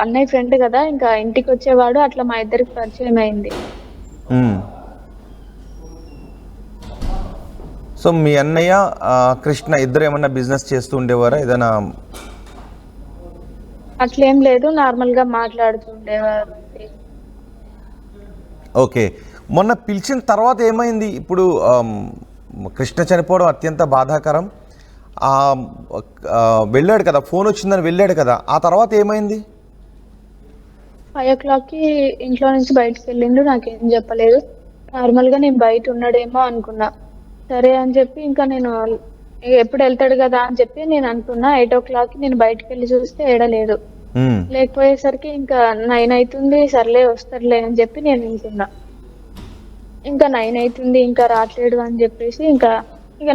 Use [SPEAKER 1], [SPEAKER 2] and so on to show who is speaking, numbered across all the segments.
[SPEAKER 1] అన్నయ్య ఫ్రెండ్ కదా, ఇంకా ఇంటికి వచ్చేవాడు. అట్లా మా ఇద్దరికి పరిచయం అయింది.
[SPEAKER 2] సో మీ అన్నయ్య కృష్ణ ఇద్దరు ఏమన్నా బిజినెస్ చేస్తూ ఉండేవారా? ఏదైనా
[SPEAKER 1] అట్లేం లేదు, నార్మల్ గా మాట్లాడుతూ ఉండేవారు.
[SPEAKER 2] ఓకే. మొన్న పిలిచిన తర్వాత ఏమైంది? ఇప్పుడు కృష్ణ చనిపోవడం అత్యంత బాధాకరం. వెళ్ళాడు కదా, ఫోన్ వచ్చిందని వెళ్ళాడు కదా, ఆ తర్వాత ఏమైంది?
[SPEAKER 1] 5 o'clockకి ఇంట్లో నుంచి బయటకు వెళ్ళిండు, నాకేం చెప్పలేదు. నార్మల్ గా నేను బయట ఉన్నాడేమో అనుకున్నా. సరే అని చెప్పి ఇంకా నేను ఎప్పుడు వెళ్తాడు కదా అని చెప్పి నేను అనుకున్నా. 8 o'clockకి నేను బయటకు వెళ్ళి చూస్తే ఏడలేదు. లేకపోయేసరికి ఇంకా 9 అవుతుంది. సర్లే వస్తాడులే అని చెప్పి నేను అనుకున్నా. ఇంకా 9 అవుతుంది, ఇంకా రావట్లేడు అని చెప్పేసి ఇంకా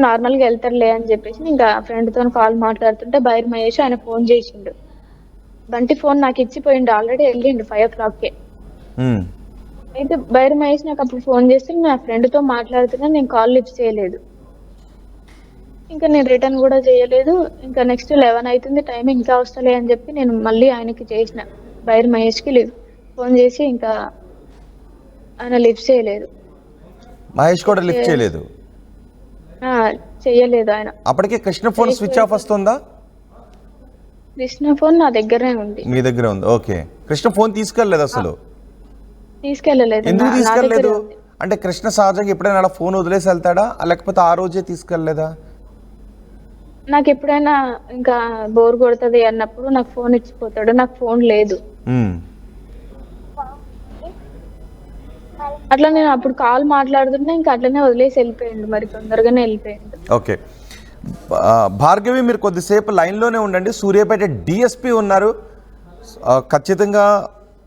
[SPEAKER 1] నార్మల్గా వెళ్తాడులే అని చెప్పేసి ఇంకా ఫ్రెండ్ తో కాల్ మాట్లాడుతుంటే బైర్ మహేష్ ఆయన ఫోన్ చేసిండు. బంటి ఫోన్ నాకు ఇచ్చిపోయిండు, ఆల్రెడీ వెళ్ళిండు 5 o'clockకే. అయితే బైర్ మహేష్ నాకు అప్పుడు ఫోన్ చేస్తే నా ఫ్రెండ్ తో మాట్లాడుతున్నా, నేను కాల్ లిఫ్ట్ చేయలేదు. ఇంకా నేను రిటర్న్ కూడా చేయలేదు. ఇంకా నెక్స్ట్ 11 అవుతుంది, టైం ఇంకా వస్తలే అని చెప్పి నేను మళ్ళీ ఆయనకి చేసిన, బైర్ మహేష్కి ఫోన్ చేసి ఇంకా ఆయన లిఫ్ట్ చేయలేదు.
[SPEAKER 2] మహేష్ కూడా లిఫ్ట్ చేయలేదు?
[SPEAKER 1] చెయ్యలేదు ఆయన.
[SPEAKER 2] అప్పటికే కృష్ణ ఫోన్ స్విచ్ ఆఫ్ వస్తుందా?
[SPEAKER 1] కృష్ణ ఫోన్ నా దగ్గరనే ఉంది.
[SPEAKER 2] మీ దగ్గర ఉంది, ఓకే. కృష్ణ ఫోన్ తీసుకెళ్ళలేదు అసలు?
[SPEAKER 1] తీసుకెళ్ళలేదు.
[SPEAKER 2] ఎందుకు తీసుకెళ్ళలేదు? అంటే కృష్ణ సహజంగా ఎప్పుడైనా అలా ఫోన్ వదిలేసి వెళ్తాడా, లేకపోతే ఆ రోజే తీసుకెళ్ళలేదా?
[SPEAKER 1] నాకు ఎప్పుడైనా ఇంకా బోర్ కొడుతుంది అన్నప్పుడు నాకు ఫోన్ ఇచ్చిపోతాడు. నాకు ఫోన్ లేదు. అట్లా నేను అప్పుడు కాల్ మాట్లాడుతున్నా, ఇంకా అట్లనే వదిలేసి వెళ్ళిపోయిండు, మరి తొందరగానే వెళ్ళిపోయిండు.
[SPEAKER 2] ఓకే భార్గవి, మీరు కొద్దిసేపు లైన్లోనే ఉండండి. సూర్యాపేట డిఎస్పీ ఉన్నారు. ఖచ్చితంగా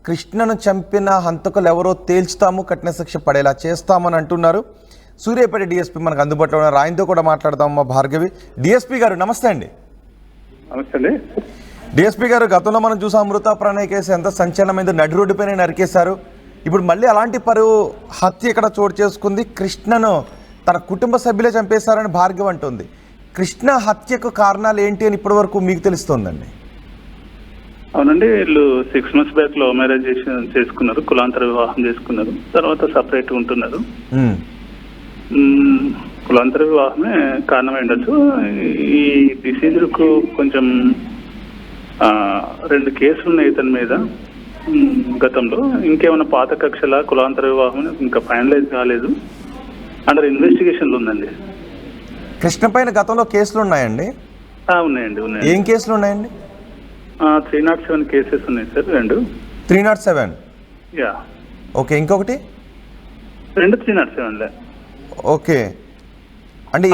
[SPEAKER 2] కృష్ణను చంపిన హంతకులు ఎవరో తేల్చుతాము, కఠిన శిక్ష పడేలా చేస్తామని అంటున్నారు. సూర్యాపేట డిఎస్పీ మనకు అందుబాటులో ఉన్నారు, ఆయనతో కూడా మాట్లాడదాం. మా భార్గవి డిఎస్పీ గారు నమస్తే అండి.
[SPEAKER 3] నమస్తే అండి
[SPEAKER 2] డిఎస్పీ గారు, గతంలో మనం చూసాం అమృత ప్రణయ్ కేసు ఎంత సంచలనమైందో, నడి రోడ్డుపైన నరికేశారు. ఇప్పుడు మళ్ళీ అలాంటి హత్య ఇక్కడ చోటు చేసుకుంది. కృష్ణను తన కుటుంబ సభ్యులే చంపేశారని భార్గవి అంటుంది. కృష్ణ హత్యకు కారణాలు ఏంటి అని ఇప్పటి వరకు మీకు తెలుస్తోందండి?
[SPEAKER 3] అవునండి, వీళ్ళు 6 months బ్యాక్ లో మ్యారేజ్ చేసుకున్నారు, కులాంతర వివాహం చేసుకున్నారు. తర్వాత సపరేట్ ఉంటున్నారు. కులాంతర వివాహమే కారణమై ఉండొచ్చు. ఈ డిసీజులకు కొంచెం 2 కేసులు ఉన్నాయి ఇతని మీద గతంలో. ఇంకేమైనా పాత కక్షల కులాంతర వివాహం ఇంకా ఫైనలైజ్ కాలేదు, అండర్ ఇన్వెస్టిగేషన్లు ఉందండి.
[SPEAKER 2] కృష్ణ పైన గతంలో కేసులు ఉన్నాయండి?
[SPEAKER 3] ఉన్నాయండి.
[SPEAKER 2] ఏం కేసులు ఉన్నాయండి?
[SPEAKER 3] 307 కేసెస్ ఉన్నాయి సార్. 2
[SPEAKER 2] 307.
[SPEAKER 3] యా.
[SPEAKER 2] ఓకే, ఇంకొకటి
[SPEAKER 3] 2 307.
[SPEAKER 2] ఓకే, అంటే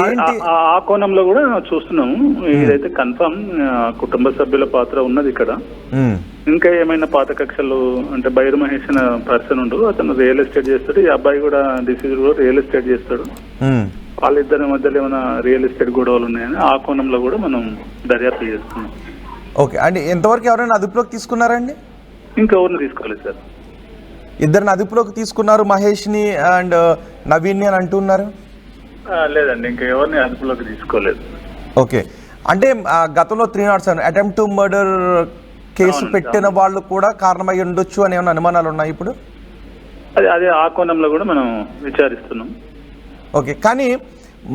[SPEAKER 3] ఆ కోణంలో కూడా చూస్తున్నాము. ఇదైతే కన్ఫర్మ్ కుటుంబ సభ్యుల పాత్ర ఉన్నది ఇక్కడ. ఇంకా ఏమైనా పాత కక్షలు అంటే బైర్ మహేష్ అనే పర్సన్ ఉండు, అతను రియల్ ఎస్టేట్ చేస్తాడు. ఈ అబ్బాయి కూడా డిసీజ్ కూడా రియల్ ఎస్టేట్ చేస్తాడు. వాళ్ళిద్దరి మధ్యలో ఏమైనా రియల్ ఎస్టేట్ గొడవలు ఉన్నాయని ఆ కోణంలో కూడా మనం దర్యాప్తు చేస్తున్నాం.
[SPEAKER 2] ఓకే, అంటే ఎంతవరకు ఎవరైనా అదుపులోకి తీసుకున్నారండి?
[SPEAKER 3] ఇంకెవరిని తీసుకోలేదు సార్.
[SPEAKER 2] ఇద్దరిని అదుపులోకి తీసుకున్నారు, మహేష్ని అండ్ నవీన్ని అని అంటున్నారు.
[SPEAKER 3] లేదండి, ఇంకా ఎవరిని అదుపులోకి తీసుకోలేదు.
[SPEAKER 2] ఓకే, అంటే గతంలో 307 అటెంప్ట్ టు మర్డర్ కేసు పెట్టిన వాళ్ళు కూడా కారణమై ఉండొచ్చు అని ఏమైనా అనుమానాలు ఉన్నాయి ఇప్పుడు?
[SPEAKER 3] అదే ఆ కోణంలో కూడా మనం విచారిస్తున్నాం.
[SPEAKER 2] ఓకే, కానీ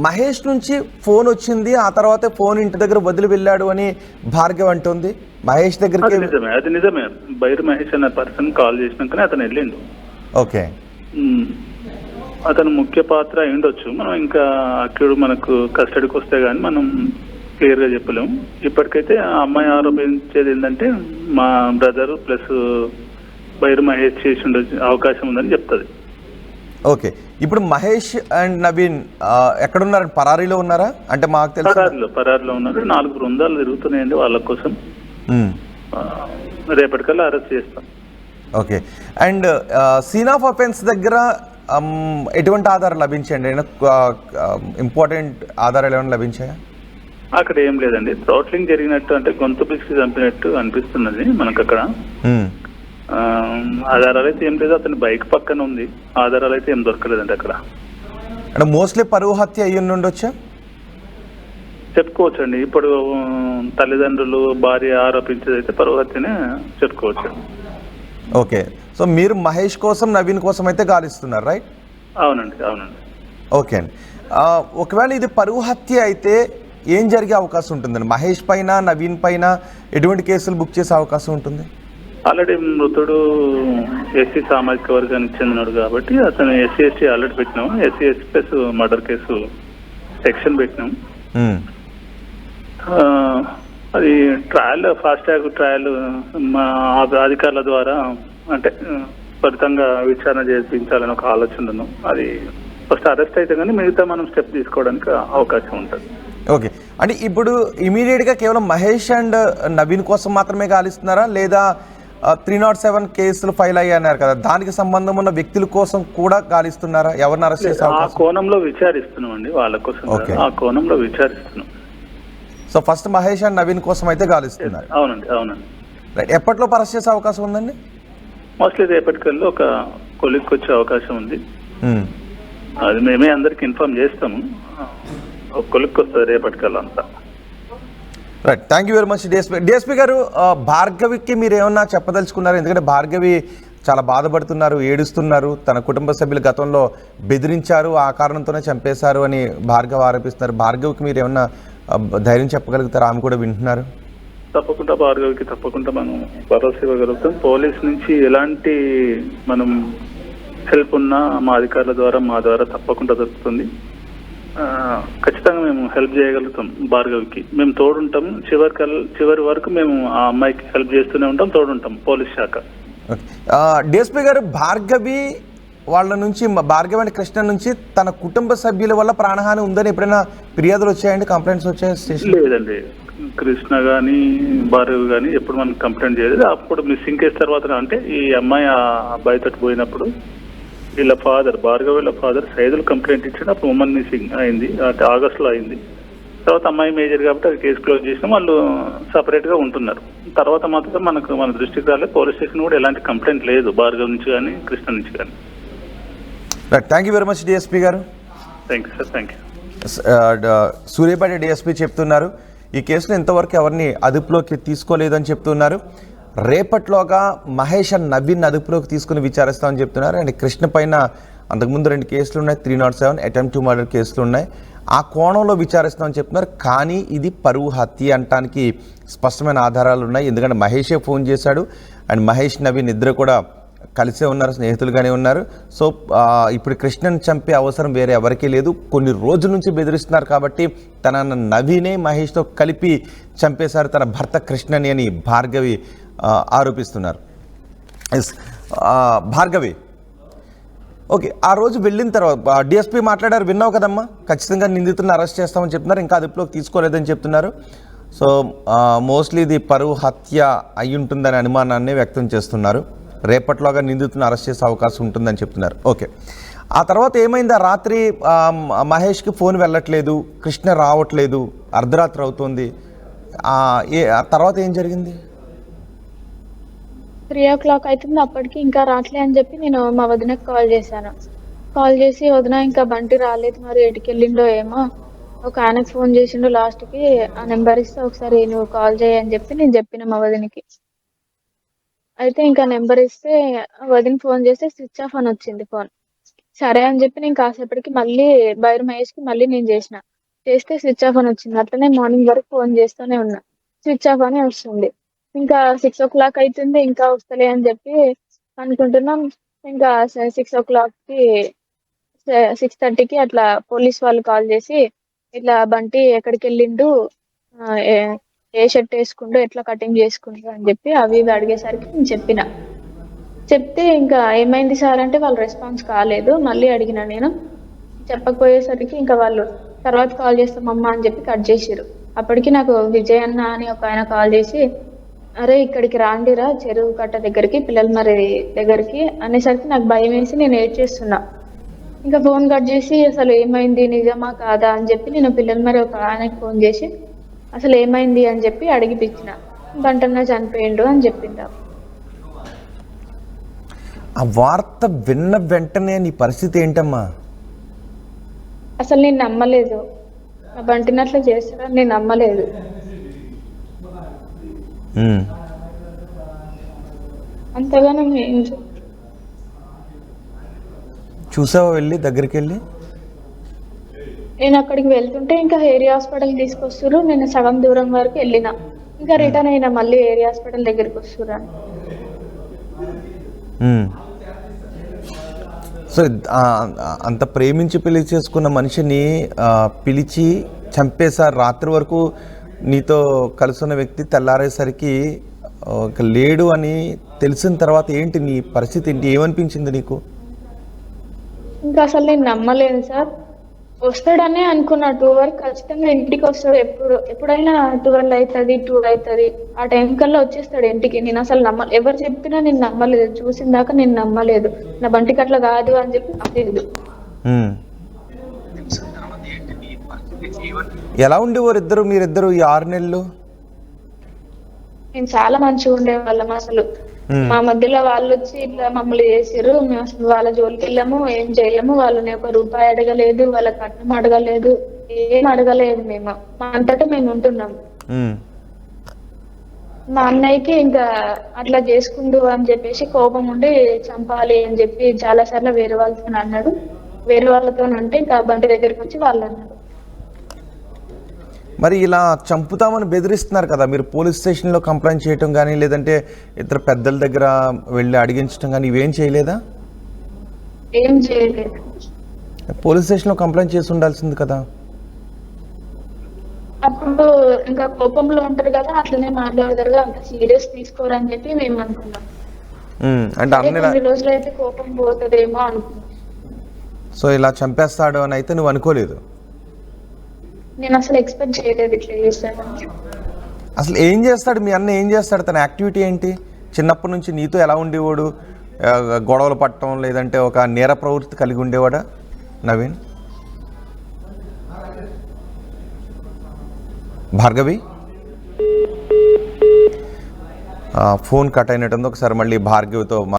[SPEAKER 2] మహేష్ నుంచి ఫోన్ వచ్చింది, ఆ తర్వాత ఫోన్ ఇంటి దగ్గర వదిలి వెళ్ళాడు అని భార్గవ్ అంటుంది. మహేష్ దగ్గరికి
[SPEAKER 3] అది నిజమే. బైర్ మహేష్ అనే పర్సన్ కాల్ చేసినాకనే అతను వెళ్ళిండు.
[SPEAKER 2] ఓకే,
[SPEAKER 3] అతను ముఖ్య పాత్ర అయి ఉండొచ్చు. మనం ఇంకా అక్కడ మనకు కస్టడీకి వస్తే గానీ మనం క్లియర్ గా చెప్పలేము. ఇప్పటికైతే ఆ అమ్మాయి ఆరోపించేది ఏంటంటే మా బ్రదర్ ప్లస్ బైర్ మహేష్ చేసి ఉండే అవకాశం ఉందని చెప్తుంది.
[SPEAKER 2] ఓకే, ఇప్పుడు మహేష్ అండ్ నవీన్ ఎక్కడున్నారు? పరారీలో ఉన్నారా? అంటే మాకు తెలుసు
[SPEAKER 3] పరారీలో ఉన్నారు. 4 బృందాలు తిరుగుతున్నాయండి వాళ్ళ కోసం. రేపటికల్లా అరెస్ట్ చేస్తాం.
[SPEAKER 2] Okay, and scene of offence దగ్గర ఎటువంటి ఆధారాలు లభించండి? ఇంపార్టెంట్ ఆధారాలు ఏమైనా లభించాయా?
[SPEAKER 3] అక్కడ ఏం లేదండి. థ్రోట్లింగ్ జరిగినట్టు అంటే గొంతు పిలిచి చంపినట్టు అనిపిస్తున్నది మనకు అక్కడ. ఆధారాలు అయితే ఏం లేదు. అతని బైక్ పక్కన ఉంది, ఆధారాలు అయితే ఏం దొరకలేదండి అక్కడ.
[SPEAKER 2] అంటే మోస్ట్లీ పరువు హత్య అయ్యి ఉండొచ్చా?
[SPEAKER 3] చెప్పుకోవచ్చండి. ఇప్పుడు తల్లిదండ్రులు భార్య ఆరోపించేదైతే పరువు హత్యనే చెప్పుకోవచ్చు.
[SPEAKER 2] ఓకే, సో మీరు మహేష్ కోసం నవీన్ కోసం అయితే గాలిస్తున్నారు, రైట్?
[SPEAKER 3] అవునండి, అవునండి.
[SPEAKER 2] ఓకే అండి. ఒకవేళ ఇది పరువు హత్య అయితే ఏం జరిగే అవకాశం ఉంటుందండి? మహేష్ పైన నవీన్ పైన ఎటువంటి కేసులు బుక్ చేసే అవకాశం ఉంటుంది?
[SPEAKER 3] ఆల్రెడీ మృతుడు ఎస్సీ సామాజిక వర్గానికి చెందినాడు కాబట్టి అతను ఎస్సీ ఎస్టీ ఆల్రెడీ పెట్టినాం. SC ST plus murder case section పెట్టినాం. అది ట్రయల్, ఫాస్ట్ ట్రాక్ ట్రయల్ మా అధికారుల ద్వారా అంటే త్వరితంగా విచారణ చేయించాలని ఒక ఆలోచన ఉన్నాం. అది ఫస్ట్ అరెస్ట్ అయితే కానీ మిగతా మనం స్టెప్ తీసుకోవడానికి అవకాశం ఉంటుంది.
[SPEAKER 2] ఓకే, అంటే ఇప్పుడు ఇమీడియట్గా కేవలం మహేష్ అండ్ నవీన్ కోసం మాత్రమే గాలిస్తున్నారా, లేదా 307 కేసులు ఫైల్ అయ్యారు కదా, దానికి సంబంధం ఉన్న వ్యక్తుల కోసం కూడా గాలిస్తున్నారా? ఎవరిని అరెస్ట్ చేసే
[SPEAKER 3] ఆ కోణంలో విచారిస్తున్నాం అండి, వాళ్ళ కోసం ఆ కోణంలో విచారిస్తున్నాం.
[SPEAKER 2] So first Mahesh and Naveen కోసం అయితే గాలిస్తున్నారు.
[SPEAKER 3] అవునండి, అవునండి.
[SPEAKER 2] రైట్, ఎప్పట్లో అరెస్ట్ చేసే అవకాశం ఉందండి?
[SPEAKER 3] మోస్ట్లీ రేపటికల్లో ఒక కొలిక్కి వచ్చే అవకాశం ఉంది. అది మేమే అందరికి ఇన్ఫార్మ్ చేస్తాము. ఒక కొలిక్కి వస్తుంది రేపటికల్లా అంతా.
[SPEAKER 2] Right, thank you very much DSP గారు. భార్గవికి మీరు ఏమన్నా చెప్పదలుచుకున్నారు? ఎందుకంటే భార్గవి చాలా బాధపడుతున్నారు, ఏడుస్తున్నారు. తన కుటుంబ సభ్యులు గతంలో బెదిరించారు, ఆ కారణంతోనే చంపేశారు అని భార్గవి ఆరోపిస్తున్నారు. భార్గవికి మీరు ఏమన్నా ధైర్యం చెప్పగలుగుతారు? ఆమె కూడా వింటున్నారు.
[SPEAKER 3] తప్పకుండా భార్గవికి తప్పకుండా మనం భరోసా ఇవ్వగలుగుతాం. పోలీస్ నుంచి ఎలాంటి మనం హెల్ప్ ఉన్నా మా అధికారుల ద్వారా మా ద్వారా తప్పకుండా దొరుకుతుంది. ఖచ్చితంగా మేము హెల్ప్ చేయగలుగుతాం భార్గవికి. మేము తోడుంటాం, చివరి వరకు మేము ఆ అమ్మాయికి హెల్ప్ చేస్తూనే ఉంటాం, తోడుంటాం పోలీస్ శాఖ.
[SPEAKER 2] డిఎస్పీ గారు, భార్గవి వాళ్ళ నుంచి, భార్గవి అండ్ కృష్ణ నుంచి తన కుటుంబ సభ్యుల వల్ల ప్రాణహాని ఉందని ఎప్పుడైనా ఫిర్యాదులు వచ్చాయండి, కంప్లైంట్స్ వచ్చాయి?
[SPEAKER 3] లేదండి, కృష్ణ కానీ భార్గవి కానీ ఎప్పుడు మనం కంప్లైంట్ చేయలేదు. అప్పుడు మిస్సింగ్ కేసు తర్వాత అంటే ఈ అమ్మాయి ఆ అబ్బాయితో పోయినప్పుడు వీళ్ళ father, Bhargavi father Saidulu complaint ఇచ్చాడు. అప్పుడు ఉమెన్ మిస్సింగ్ అయింది, అంటే ఆగస్టులో అయింది. తర్వాత అమ్మాయి మేజర్ కాబట్టి అది కేసు క్లోజ్ చేసినాం. వాళ్ళు సపరేట్గా ఉంటున్నారు. తర్వాత మాత్రం మన దృష్టికి రాలేదు. పోలీస్ స్టేషన్ కూడా ఎలాంటి కంప్లైంట్ లేదు భార్గవి నుంచి కానీ కృష్ణ నుంచి కానీ.
[SPEAKER 2] Thank you very much DSP గారు.
[SPEAKER 3] Thank you sir, thank you.
[SPEAKER 2] Suryapet DSP చెప్తున్నారు ఈ కేసులో ఇంతవరకు ఎవరిని అదుపులోకి తీసుకోలేదని చెప్తున్నారు. రేపట్లోగా మహేష్ అండ్ నవీన్ అదుపులోకి తీసుకుని విచారిస్తామని చెప్తున్నారు. అండ్ కృష్ణ పైన అంతకుముందు 2 కేసులు ఉన్నాయి, 307 అటెంప్ట్ టు మర్డర్ కేసులు ఉన్నాయి. ఆ కోణంలో విచారిస్తామని చెప్తున్నారు. కానీ ఇది పరువు హత్య అనడానికి స్పష్టమైన ఆధారాలు ఉన్నాయి. ఎందుకంటే మహేషే ఫోన్ చేశాడు అండ్ మహేష్ నవీన్ ఇద్దరు కూడా కలిసే ఉన్నారు, స్నేహితులుగానే ఉన్నారు. సో ఇప్పుడు కృష్ణను చంపే అవసరం వేరే ఎవరికీ లేదు. కొన్ని రోజుల నుంచి బెదిరిస్తున్నారు కాబట్టి తన నవీనే మహేష్తో కలిపి చంపేశారు తన భర్త కృష్ణని అని భార్గవి ఆరోపిస్తున్నారు. భార్గవి, ఓకే, ఆ రోజు వెళ్ళిన తర్వాత డిఎస్పీ మాట్లాడారు, విన్నావు కదమ్మా? ఖచ్చితంగా నిందితులను అరెస్ట్ చేస్తామని చెప్తున్నారు, ఇంకా అదుపులోకి తీసుకోలేదని చెప్తున్నారు. సో మోస్ట్లీ ఇది పరువు హత్య అయి ఉంటుందనే అనుమానాన్ని వ్యక్తం చేస్తున్నారు. రేపట్లోగా నిందితులను అరెస్ట్ చేసే అవకాశం ఉంటుందని చెప్తున్నారు. ఓకే, ఆ తర్వాత ఏమైంది? ఆ రాత్రి మహేష్కి ఫోన్ వెళ్ళట్లేదు, కృష్ణ రావట్లేదు, అర్ధరాత్రి అవుతుంది. ఆ తర్వాత ఏం జరిగింది?
[SPEAKER 1] 3 o'clock అవుతుంది, అప్పటికి ఇంకా రావట్లే అని చెప్పి నేను మా వదినకి కాల్ చేశాను. కాల్ చేసి, వదిన ఇంకా బంటి రాలేదు, మరి ఎటుకి వెళ్ళిండో ఏమో, ఒక ఆయనకు ఫోన్ చేసిండు, లాస్ట్కి ఆ నెంబర్ ఇస్తే ఒకసారి నువ్వు కాల్ చేయని చెప్పి నేను చెప్పిన మా వదినకి. అయితే ఇంకా నెంబర్ ఇస్తే వదిన ఫోన్ చేస్తే స్విచ్ ఆఫ్ అని వచ్చింది ఫోన్. సరే అని చెప్పి నేను కాసేపటికి మళ్ళీ బైర్ మహేష్కి మళ్ళీ నేను చేస్తే స్విచ్ ఆఫ్ అని వచ్చింది. అట్లనే మార్నింగ్ వరకు ఫోన్ చేస్తూనే ఉన్నా, స్విచ్ ఆఫ్ అని వస్తుంది. ఇంకా 6 o'clock అవుతుంది, ఇంకా వస్తలే అని చెప్పి అనుకుంటున్నాం. ఇంకా 6 o'clockకి 6:30కి అట్లా పోలీస్ వాళ్ళు కాల్ చేసి, ఇట్లా బంటి ఎక్కడికి వెళ్ళిండు, ఏ షర్ట్ వేసుకుంటూ ఎట్లా కటింగ్ చేసుకుంటూ అని చెప్పి అవి అడిగేసరికి నేను చెప్తే ఇంకా ఏమైంది సార్ అంటే వాళ్ళు రెస్పాన్స్ కాలేదు. మళ్ళీ అడిగినా నేను, చెప్పకపోయేసరికి ఇంకా వాళ్ళు తర్వాత కాల్ చేస్తామమ్మా అని చెప్పి కట్ చేసిరు. అప్పటికి నాకు విజయ్ అన్న అని ఒక ఆయన కాల్ చేసి, అరే ఇక్కడికి రాండిరా చెరువు కట్ట దగ్గరికి, పిల్లల మరి దగ్గరికి అనేసరికి నాకు భయం వేసి నేను ఏడ్చేస్తున్నా. ఇంకా ఫోన్ కట్ చేసి అసలు ఏమైంది, నిజమా కాదా అని చెప్పి నేను పిల్లల మరి ఒక ఆయనకి ఫోన్ చేసి అసలు ఏమైంది అని చెప్పి అడిగిపించిన. బంటన్నా చనిపోయిండు అని చెప్పిండు.
[SPEAKER 2] ఆ వార్త విన్న వెంటనే నీ పరిస్థితి ఏంటమ్మా?
[SPEAKER 1] అసలు నేను నమ్మలేదు. నా బంటిని అట్లా చేస్తారని నేను నమ్మలేదు.
[SPEAKER 2] ఉమ్.
[SPEAKER 1] అంతగానో ఏం
[SPEAKER 2] చూసావా వెళ్ళి దగ్గరికి వెళ్ళి?
[SPEAKER 1] నేను అక్కడికి వెళ్తుంటే ఇంకా ఏరియా హాస్పిటల్ తీసుకొస్తారు. నేను సగం దూరం వరకు వెళ్ళిన, ఇంకా రిటర్న్ అయినా మళ్ళీ ఏరియా హాస్పిటల్ దగ్గరికి వస్తురా.
[SPEAKER 2] సో అంత ప్రేమించి పెళ్లి చేసుకున్న మనిషిని పిలిచి చంపేశారు. రాత్రి వరకు నీతో కలుసున్న వ్యక్తి తెల్లారేసరికి లేడు అని తెలిసిన తర్వాత ఏంటి నీ పరిస్థితి ఏంటి? ఏమనిపించింది నీకు?
[SPEAKER 1] ఇంకా అసలు నేను నమ్మలేను సార్. వస్తాడనే అనుకున్నా, 2 వరకు ఖచ్చితంగా ఇంటికి వస్తాడు. ఎప్పుడైనా 12 అవుతుంది, 2 అవుతుంది, ఆ టైం కల్లా వచ్చేస్తాడు ఇంటికి. నేను అసలు ఎవరు చెప్పినా నేను నమ్మలేదు. చూసిన దాకా నేను నమ్మలేదు. నా బంటికి అట్లా కాదు అని చెప్పి నమ్మలేదు.
[SPEAKER 2] ఎలా ఉండేవారు ఇద్దరు, మీరిద్దరు ఈ 6 నెలలు?
[SPEAKER 1] మేము చాలా మంచిగా ఉండేవాళ్ళం. అసలు మా మధ్యలో వాళ్ళు వచ్చి ఇట్లా మమ్మల్ని చేసారు. మేము అసలు వాళ్ళ జోలికి వెళ్ళాము, ఏం చేయలేము. వాళ్ళని 1 రూపాయి అడగలేదు, వాళ్ళ కట్నం అడగలేదు, ఏం అడగలేదు. మేము మా అంతటా మేము ఉంటున్నాము. మా అన్నయ్యకి ఇంకా అట్లా చేసుకుండు అని చెప్పేసి కోపం ఉండి చంపాలి అని చెప్పి చాలా సార్లు వేరే వాళ్ళతో అన్నాడు. వేరే వాళ్ళతో అంటే ఇంకా బంటి దగ్గరికి వచ్చి వాళ్ళు అన్నారు.
[SPEAKER 2] మరి ఇలా చంపుతామని బెదిరిస్తున్నారు కదా, మీరు పోలీస్ స్టేషన్లో కంప్లైంట్ చేయటం కానీ లేదంటే ఇతర పెద్దల దగ్గర వెళ్ళి అడిగించడం కానీ ఇవేం చేయలేదా?
[SPEAKER 1] ఏం చేయలేదు.
[SPEAKER 2] పోలీస్ స్టేషన్లో కంప్లైంట్ చేసి ఉండాల్సింది కదా.
[SPEAKER 1] అప్పుడు ఇంకా కోపంలో ఉంటారు కదా, అట్లనే మాట్లాడతారు, అంత సీరియస్ తీసుకోరని చెప్పి మేము అనుకున్నాం.
[SPEAKER 2] అంటే
[SPEAKER 1] కొన్ని రోజులు అయితే కోపం పోతుందేమో అనుకున్నాం.
[SPEAKER 2] సో ఇలా చంపేస్తాడు అని అయితే నువ్వు అనుకోలేదు?
[SPEAKER 1] నేను అసలు ఎక్స్పెక్ట్ చేయలేదు ఇట్లా చేస్తాడని.
[SPEAKER 2] అసలు ఏం చేస్తాడు మీ అన్న? ఏం చేస్తాడు? తన యాక్టివిటీ ఏంటి? చిన్నప్పటి నుంచి నీతో ఎలా ఉండేవాడు? గొడవలు పట్టడం లేదంటే ఒక నేర ప్రవృత్తి కలిగి ఉండేవాడా నవీన్? భార్గవి ఫోన్ కట్ అయినట్టుంది. ఒకసారి మళ్ళీ భార్గవితో